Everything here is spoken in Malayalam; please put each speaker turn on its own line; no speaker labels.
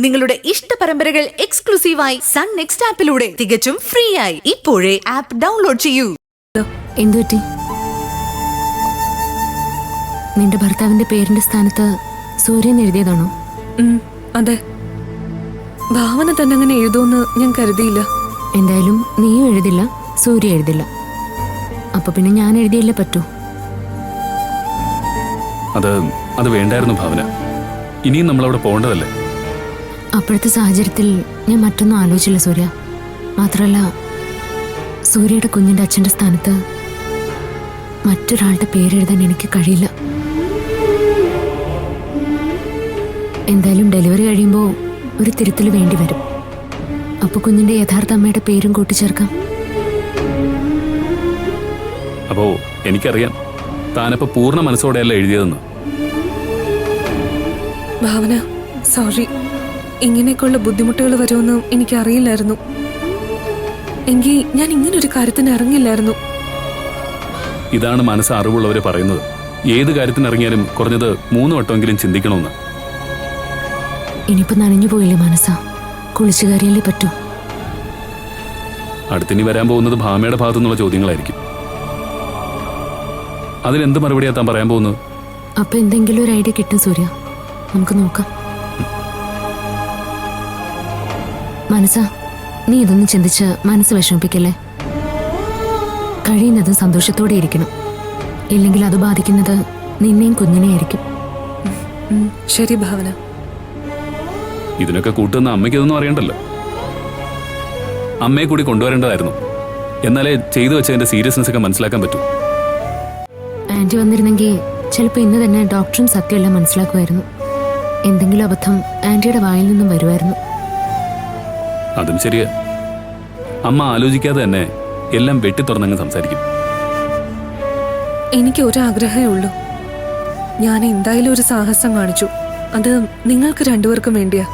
നിങ്ങളുടെ ഇഷ്ട പരമ്പരകൾ എക്സ്ക്ലൂസീവായി സൺ നെക്സ്റ്റ് ആപ്പിലൂടെ തികച്ചും ഫ്രീ ആയി ഇപ്പോഴേ ആപ്പ് ഡൗൺലോഡ് ചെയ്യൂ.
എന്തുപറ്റി? നിന്റെ ഭർത്താവിന്റെ പേരിന്റെ സ്ഥാനത്ത് സൂര്യൻ എഴുതിയതാണോ?
അതെ. ഭാവന തന്നെ അങ്ങനെ എഴുതുമെന്ന് ഞാൻ കരുതിയില്ല.
എന്തായാലും നീയും എഴുതില്ല, സൂര്യ എഴുതില്ല. അപ്പൊ പിന്നെ ഞാൻ എഴുതിയല്ലേ പറ്റൂ.
അത് വേണ്ടായിരുന്നു ഭാവന. ഇനിയും നമ്മളവിടെ പോകേണ്ടതല്ലേ?
അപ്പോഴത്തെ സാഹചര്യത്തിൽ ഞാൻ മറ്റൊന്നും ആലോചിച്ചില്ല സൂര്യ. മാത്രമല്ല, സൂര്യയുടെ കുഞ്ഞിന്റെ അച്ഛന്റെ സ്ഥാനത്ത് മറ്റൊരാളുടെ പേരെഴുതാൻ എനിക്ക് കഴിയില്ല. എന്തായാലും ഡെലിവറി കഴിയുമ്പോൾ ഒരു തിരുത്തൽ വേണ്ടി വരും. അപ്പൊ കുഞ്ഞിന്റെ യഥാർത്ഥ അമ്മയുടെ പേരും കൂട്ടിച്ചേർക്കാം.
അപ്പോ എനിക്കറിയാം താനപ്പോ പൂർണ്ണ മനസ്സോടെയല്ല എഴുതിയതെന്ന്.
ഭാവന, സോറി. ഇങ്ങനെയൊക്കെയുള്ള ബുദ്ധിമുട്ടുകൾ വരുമെന്ന് എനിക്കറിയില്ലായിരുന്നു. എങ്കിൽ ഞാൻ ഇങ്ങനൊരു കാര്യത്തിന് ഇറങ്ങില്ലായിരുന്നു.
ഇതാണ് മനസ്സ് അറിവുള്ളവര് പറയുന്നത്. ഏത് കാര്യത്തിന് ഇറങ്ങിയാലും കുറഞ്ഞത് 3 വട്ടമെങ്കിലും ചിന്തിക്കണമെന്ന്.
ഇനിയിപ്പോ നനഞ്ഞു പോയില്ലേ മനസ്സാ? കുളിച്ചു കയറിയല്ലേ പറ്റൂ.
അടുത്തിനി വരാൻ പോകുന്നത് ഭാമയുടെ ഭാഗത്തു നിന്നുള്ള ചോദ്യങ്ങളായിരിക്കും. അതിനെന്ത് മറുപടിയാ താൻ പറയാൻ പോകുന്നത്?
അപ്പൊ എന്തെങ്കിലും ഒരു ഐഡിയ കിട്ടും സൂര്യ, നമുക്ക് നോക്കാം. മനസ്സാ, നീ ഇതൊന്നും ചിന്തിച്ച് മനസ്സ് വിഷമിപ്പിക്കല്ലേ. കഴിയുന്നതും സന്തോഷത്തോടെ ഇരിക്കണം. ഇല്ലെങ്കിൽ അത് ബാധിക്കുന്നത് നിന്നെയും കുഞ്ഞിനെയായിരിക്കും.
ശരി ഭാവന.
ഇതിനൊക്കെ കൂട്ടുന്ന അമ്മയ്ക്ക് ഇതൊന്നും അറിയണ്ടല്ലോ. അമ്മയെ കൂടി കൊണ്ടുവരേണ്ടതായിരുന്നു. എന്നാലേ ചെയ്തു വെച്ചതിന്റെ സീരിയസ്നെസ് ഒക്കെ മനസ്സിലാക്കാൻ പറ്റൂ.
ആന്റി വന്നിരുന്നെങ്കിൽ ചിലപ്പോൾ ഇന്ന് തന്നെ ഡോക്ടറും സത്യമെല്ലാം മനസ്സിലാക്കുമായിരുന്നു. എന്തെങ്കിലും അബദ്ധം ആന്റിയുടെ വായിൽ നിന്നും വരുമായിരുന്നു.
അതും ശരിയാ. അമ്മ ആലോചിക്കാതെ തന്നെ എല്ലാം വെട്ടിത്തുറന്നങ്ങ് സംസാരിക്കും.
എനിക്ക് ഒരാഗ്രഹമേ ഉള്ളൂ. ഞാൻ എന്തായാലും ഒരു സാഹസം കാണിച്ചു. അത് നിങ്ങൾക്ക് രണ്ടുപേർക്കും വേണ്ടിയാ.